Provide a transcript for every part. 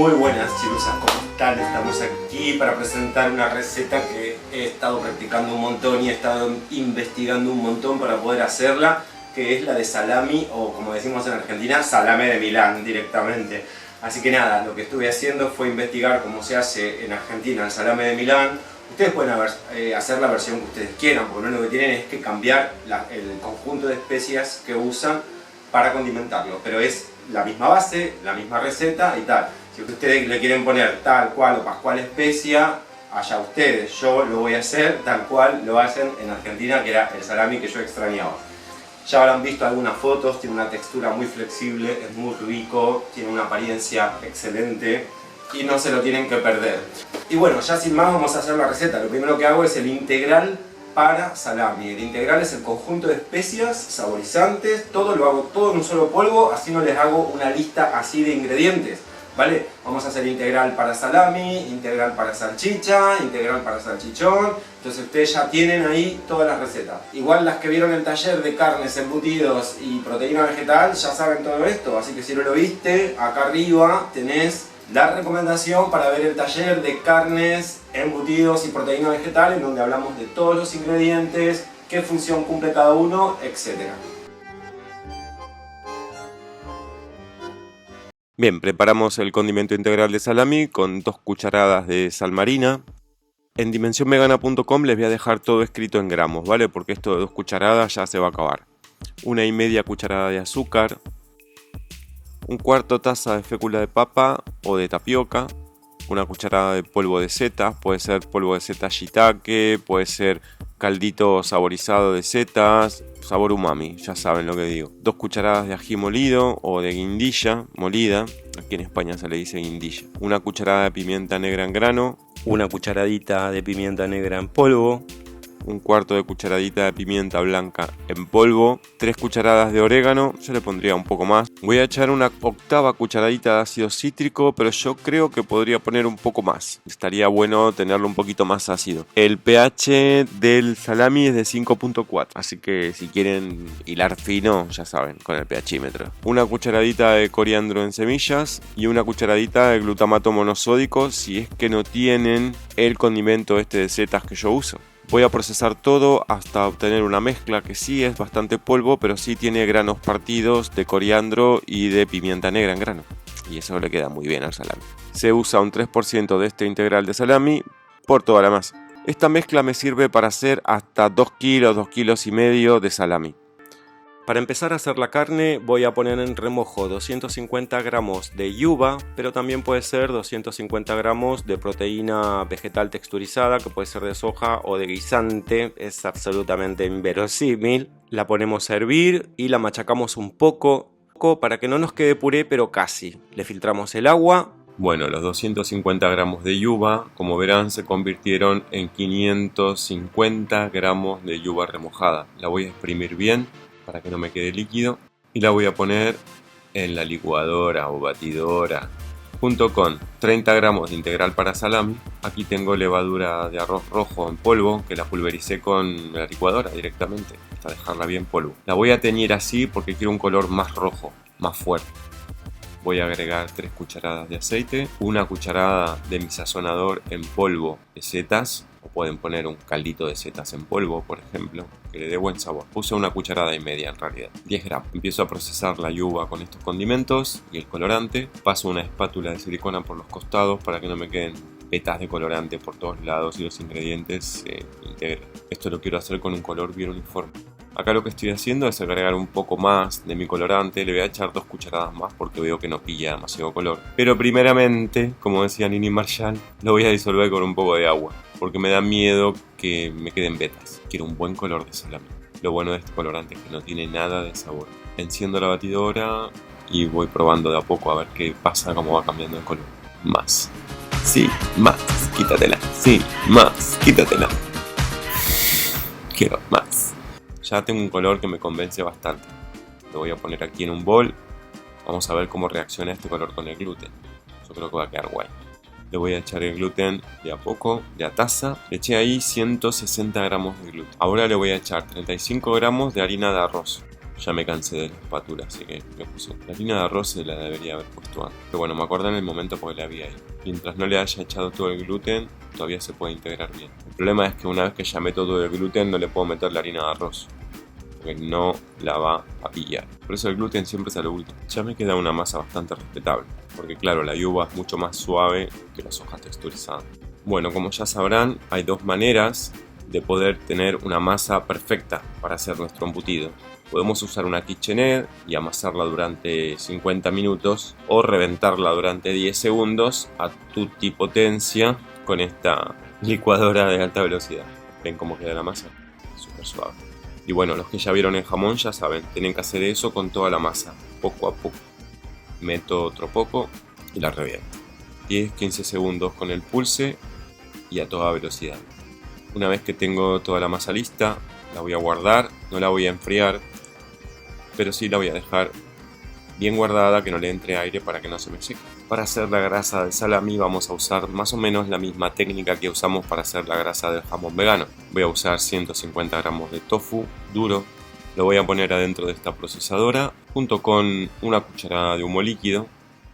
Muy buenas chicosas, ¿cómo están? Estamos aquí para presentar una receta que he estado practicando un montón y he estado investigando un montón para poder hacerla, que es la de salami, o como decimos en Argentina, salame de Milán directamente. Así que nada, lo que estuve haciendo fue investigar cómo se hace en Argentina el salame de Milán. Ustedes pueden hacer la versión que ustedes quieran, porque lo único que tienen es que cambiar el conjunto de especias que usan para condimentarlo, pero es la misma base, la misma receta y tal. Si ustedes le quieren poner tal cual o pascual especia, allá ustedes. Yo lo voy a hacer tal cual lo hacen en Argentina, que era el salami que yo extrañaba. Ya habrán visto algunas fotos, tiene una textura muy flexible, es muy rico, tiene una apariencia excelente y no se lo tienen que perder. Y bueno, ya sin más vamos a hacer la receta. Lo primero que hago es el integral para salami. El integral es el conjunto de especias, saborizantes, todo lo hago todo en un solo polvo, así no les hago una lista así de ingredientes, ¿vale? Vamos a hacer integral para salami, integral para salchicha, integral para salchichón. Entonces ustedes ya tienen ahí todas las recetas. Igual las que vieron el taller de carnes, embutidos y proteína vegetal ya saben todo esto, así que si no lo viste, acá arriba tenés la recomendación para ver el taller de carnes, embutidos y proteína vegetal, en donde hablamos de todos los ingredientes, qué función cumple cada uno, etc. Bien, preparamos el condimento integral de salami con 2 cucharadas de sal marina. En dimensionvegana.com les voy a dejar todo escrito en gramos, ¿vale? Porque esto de 2 cucharadas ya se va a acabar. 1,5 cucharada de azúcar, 1/4 taza de fécula de papa o de tapioca, 1 cucharada de polvo de setas, puede ser polvo de setas shiitake, puede ser caldito saborizado de setas, sabor umami, ya saben lo que digo. 2 cucharadas de ají molido o de guindilla molida, aquí en España se le dice guindilla. 1 cucharada de pimienta negra en grano, 1 cucharadita de pimienta negra en polvo, 1/4 de cucharadita de pimienta blanca en polvo, 3 cucharadas de orégano, yo le pondría un poco más. Voy a echar 1/8 cucharadita de ácido cítrico, pero yo creo que podría poner un poco más. Estaría bueno tenerlo un poquito más ácido. El pH del salami es de 5.4, así que si quieren hilar fino, ya saben, con el pHímetro. 1 cucharadita de coriandro en semillas y 1 cucharadita de glutamato monosódico si es que no tienen el condimento este de setas que yo uso. Voy a procesar todo hasta obtener una mezcla que sí es bastante polvo, pero sí tiene granos partidos de coriandro y de pimienta negra en grano. Y eso le queda muy bien al salami. Se usa un 3% de este integral de salami por toda la masa. Esta mezcla me sirve para hacer hasta 2 kilos, 2,5 kilos de salami. Para empezar a hacer la carne voy a poner en remojo 250 gramos de yuba, pero también puede ser 250 gramos de proteína vegetal texturizada, que puede ser de soja o de guisante, es absolutamente inverosímil. La ponemos a hervir y la machacamos un poco para que no nos quede puré, pero casi. Le filtramos el agua. Bueno, los 250 gramos de yuba, como verán, se convirtieron en 550 gramos de yuba remojada. La voy a exprimir bien para que no me quede líquido y la voy a poner en la licuadora o batidora junto con 30 gramos de integral para salami. Aquí tengo levadura de arroz rojo en polvo que la pulvericé con la licuadora directamente hasta dejarla bien polvo. La voy a teñir así porque quiero un color más rojo, más fuerte. Voy a agregar 3 cucharadas de aceite, 1 cucharada de mi sazonador en polvo de setas, o pueden poner un caldito de setas en polvo, por ejemplo, que le dé buen sabor. Puse 1,5 cucharadas en realidad, 10 gramos. Empiezo a procesar la yuba con estos condimentos y el colorante. Paso una espátula de silicona por los costados para que no me queden petas de colorante por todos lados y los ingredientes se integren. Esto lo quiero hacer con un color bien uniforme. Acá lo que estoy haciendo es agregar un poco más de mi colorante, le voy a echar 2 cucharadas más porque veo que no pilla demasiado color. Pero primeramente, como decía Nini Marshall, lo voy a disolver con un poco de agua, porque me da miedo que me queden vetas. Quiero un buen color de salami. Lo bueno de este colorante es que no tiene nada de sabor. Enciendo la batidora y voy probando de a poco a ver qué pasa, cómo va cambiando el color. Más. Sí, más. Quítatela. Sí, más. Quítatela. Quiero más. Ya tengo un color que me convence bastante. Lo voy a poner aquí en un bol. Vamos a ver cómo reacciona este color con el gluten. Yo creo que va a quedar guay. Le voy a echar el gluten de a poco, de a taza. Le eché ahí 160 gramos de gluten. Ahora le voy a echar 35 gramos de harina de arroz. Ya me cansé de la espátula, así que me puse. La harina de arroz se la debería haber puesto antes. Pero bueno, me acordé en el momento porque la había ahí. Mientras no le haya echado todo el gluten, todavía se puede integrar bien. El problema es que una vez que ya meto todo el gluten, no le puedo meter la harina de arroz, porque no la va a pillar. Por eso el gluten siempre es a lo último. Ya me queda una masa bastante respetable, porque claro, la yuba es mucho más suave que las hojas texturizadas. Bueno, como ya sabrán, hay dos maneras de poder tener una masa perfecta para hacer nuestro embutido. Podemos usar una KitchenAid y amasarla durante 50 minutos o reventarla durante 10 segundos a tutti potencia con esta licuadora de alta velocidad. ¿Ven cómo queda la masa? Súper suave. Y bueno, los que ya vieron el jamón ya saben, tienen que hacer eso con toda la masa, poco a poco. Meto otro poco y la reviento. 10-15 segundos con el pulse y a toda velocidad. Una vez que tengo toda la masa lista, la voy a guardar, no la voy a enfriar, pero sí la voy a dejar bien guardada, que no le entre aire para que no se me seque. Para hacer la grasa del salami vamos a usar más o menos la misma técnica que usamos para hacer la grasa del jamón vegano. Voy a usar 150 gramos de tofu duro, lo voy a poner adentro de esta procesadora junto con una cucharada de humo líquido.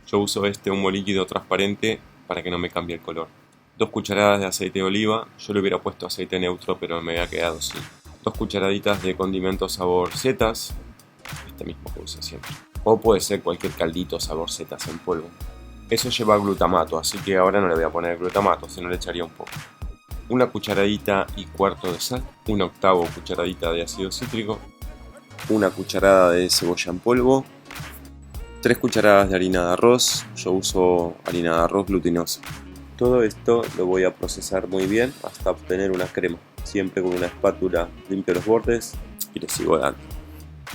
Yo uso este humo líquido transparente para que no me cambie el color. 2 cucharadas de aceite de oliva, yo le hubiera puesto aceite neutro pero me había quedado sin. 2 cucharaditas de condimento sabor setas, este mismo que uso siempre. O puede ser cualquier caldito sabor setas en polvo. Eso lleva glutamato, así que ahora no le voy a poner glutamato, sino le echaría un poco. 1 cucharadita y cuarto de sal, 1/8 cucharadita de ácido cítrico, 1 cucharada de cebolla en polvo, 3 cucharadas de harina de arroz, yo uso harina de arroz glutinosa. Todo esto lo voy a procesar muy bien hasta obtener una crema. Siempre con una espátula limpio los bordes y le sigo dando.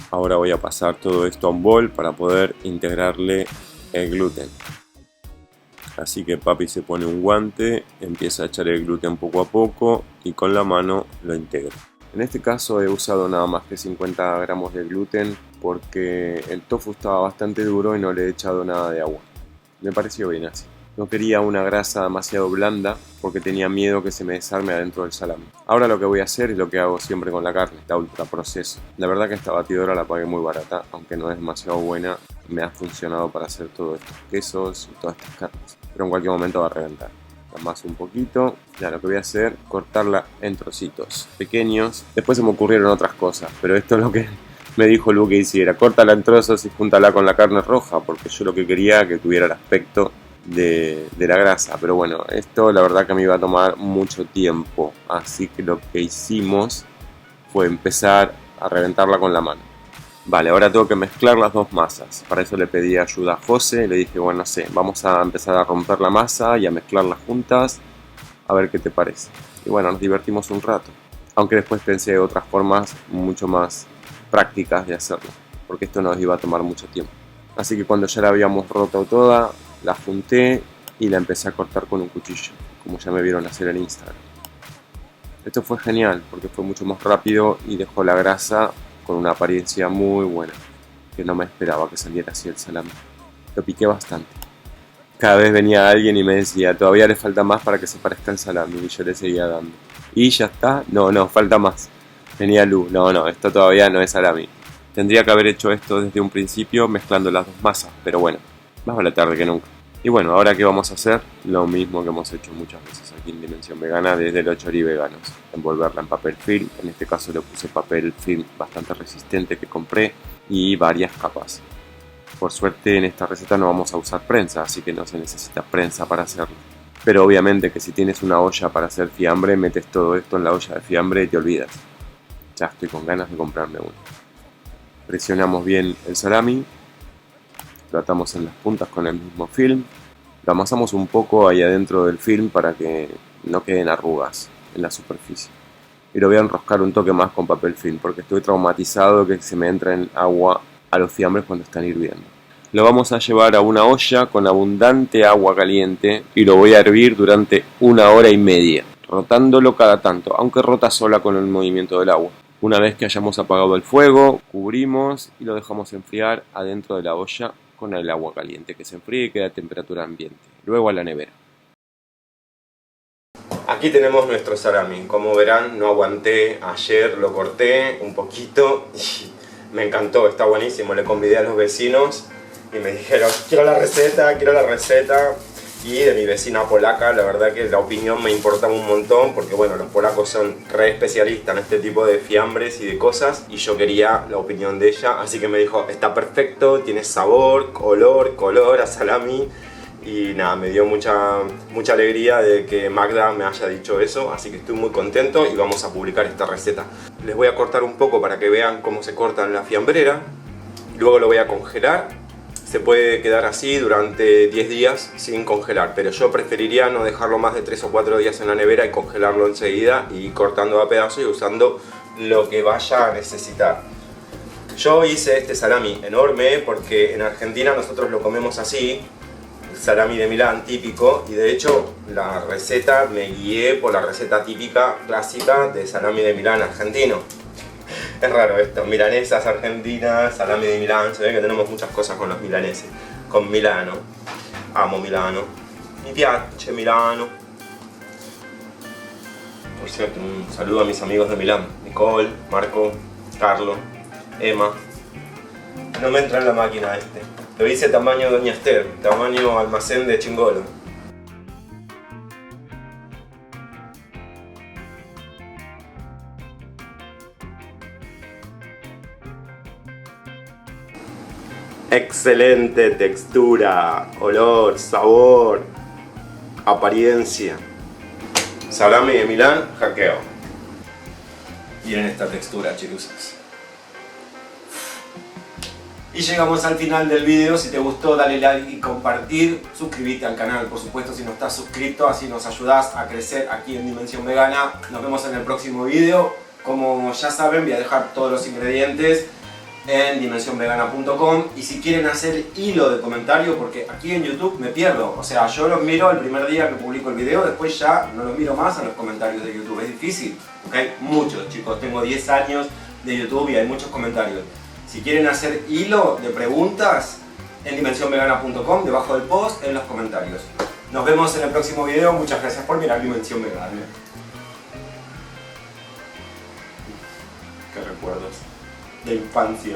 Ahora voy a pasar todo esto a un bol para poder integrarle el gluten. Así que papi se pone un guante, empieza a echar el gluten poco a poco y con la mano lo integra. En este caso he usado nada más que 50 gramos de gluten porque el tofu estaba bastante duro y no le he echado nada de agua. Me pareció bien así. No quería una grasa demasiado blanda porque tenía miedo que se me desarme adentro del salami. Ahora lo que voy a hacer es lo que hago siempre con la carne, la ultraproceso. La verdad que esta batidora la pagué muy barata, aunque no es demasiado buena. Me ha funcionado para hacer todos estos quesos y todas estas carnes. Pero en cualquier momento va a reventar. Amaso un poquito. Ya lo que voy a hacer, cortarla en trocitos pequeños. Después se me ocurrieron otras cosas, pero esto es lo que me dijo Lu que hiciera. Córtala en trozos y júntala con la carne roja, porque yo lo que quería que tuviera el aspecto de la grasa, pero bueno, esto la verdad que me iba a tomar mucho tiempo, así que lo que hicimos fue empezar a reventarla con la mano. Vale, ahora tengo que mezclar las dos masas. Para eso le pedí ayuda a José, le dije, bueno, no sé, vamos a empezar a romper la masa y a mezclarlas juntas, a ver qué te parece. Y bueno, nos divertimos un rato, aunque después pensé otras formas mucho más prácticas de hacerlo, porque esto nos iba a tomar mucho tiempo. Así que cuando ya la habíamos roto toda, la junté y la empecé a cortar con un cuchillo, como ya me vieron hacer en Instagram. Esto fue genial porque fue mucho más rápido y dejó la grasa con una apariencia muy buena, que no me esperaba que saliera así el salami. Lo piqué bastante. Cada vez venía alguien y me decía, todavía le falta más para que se parezca el salami, y yo le seguía dando. ¿Y ya está? No, falta más. Venía Lu, no, esto todavía no es salami. Tendría que haber hecho esto desde un principio mezclando las dos masas, pero bueno, más vale tarde que nunca. Y bueno, ahora ¿qué vamos a hacer? Lo mismo que hemos hecho muchas veces aquí en Dimensión Vegana desde los choris veganos. Envolverla en papel film, en este caso le puse papel film bastante resistente que compré y varias capas. Por suerte en esta receta no vamos a usar prensa, así que no se necesita prensa para hacerlo. Pero obviamente que si tienes una olla para hacer fiambre, metes todo esto en la olla de fiambre y te olvidas. Ya estoy con ganas de comprarme uno. Presionamos bien el salami. Lo atamos en las puntas con el mismo film. Lo amasamos un poco ahí adentro del film para que no queden arrugas en la superficie. Y lo voy a enroscar un toque más con papel film porque estoy traumatizado que se me entra en agua a los fiambres cuando están hirviendo. Lo vamos a llevar a una olla con abundante agua caliente y lo voy a hervir durante 1 hora y media, rotándolo cada tanto, aunque rota sola con el movimiento del agua. Una vez que hayamos apagado el fuego, cubrimos y lo dejamos enfriar adentro de la olla con el agua caliente, que se enfríe y quede a temperatura ambiente. Luego a la nevera. Aquí tenemos nuestro salami. Como verán, no aguanté. Ayer lo corté un poquito y me encantó, está buenísimo. Le convidé a los vecinos y me dijeron, quiero la receta, quiero la receta. Y de mi vecina polaca, la verdad que la opinión me importaba un montón, porque bueno, los polacos son re especialistas en este tipo de fiambres y de cosas, y yo quería la opinión de ella, así que me dijo, está perfecto, tiene sabor, color a salami. Y nada, me dio mucha alegría de que Magda me haya dicho eso, así que estoy muy contento y vamos a publicar esta receta. Les voy a cortar un poco para que vean cómo se corta en la fiambrera, luego lo voy a congelar. Se puede quedar así durante 10 días sin congelar, pero yo preferiría no dejarlo más de 3 o 4 días en la nevera y congelarlo enseguida y cortando a pedazos y usando lo que vaya a necesitar. Yo hice este salami enorme porque en Argentina nosotros lo comemos así, el salami de Milán típico, y de hecho la receta me guié por la receta típica clásica de salami de Milán argentino. Es raro esto, milanesas argentinas, salami de Milán, se ve que tenemos muchas cosas con los milaneses. Con Milano, amo Milano, mi piace Milano. Por cierto, un saludo a mis amigos de Milán, Nicole, Marco, Carlo, Emma. No me entra en la máquina este. Lo hice tamaño Doña Esther, tamaño almacén de Chingolo. Excelente textura, olor, sabor, apariencia. Salami de Milán, hackeo. Miren esta textura, chirusas. Y llegamos al final del video. Si te gustó, dale like y compartir. Suscríbete al canal, por supuesto, si no estás suscrito. Así nos ayudás a crecer aquí en Dimensión Vegana. Nos vemos en el próximo video. Como ya saben, voy a dejar todos los ingredientes en dimensionvegana.com, y si quieren hacer hilo de comentario, porque aquí en YouTube me pierdo, o sea, yo los miro el primer día que publico el video, después ya no los miro más en los comentarios de YouTube, es difícil, porque hay muchos, chicos, tengo 10 años de YouTube y hay muchos comentarios. Si quieren hacer hilo de preguntas, en dimensionvegana.com, debajo del post, en los comentarios. Nos vemos en el próximo video, muchas gracias por mirar Dimensión Vegana. Qué recuerdos de infancia.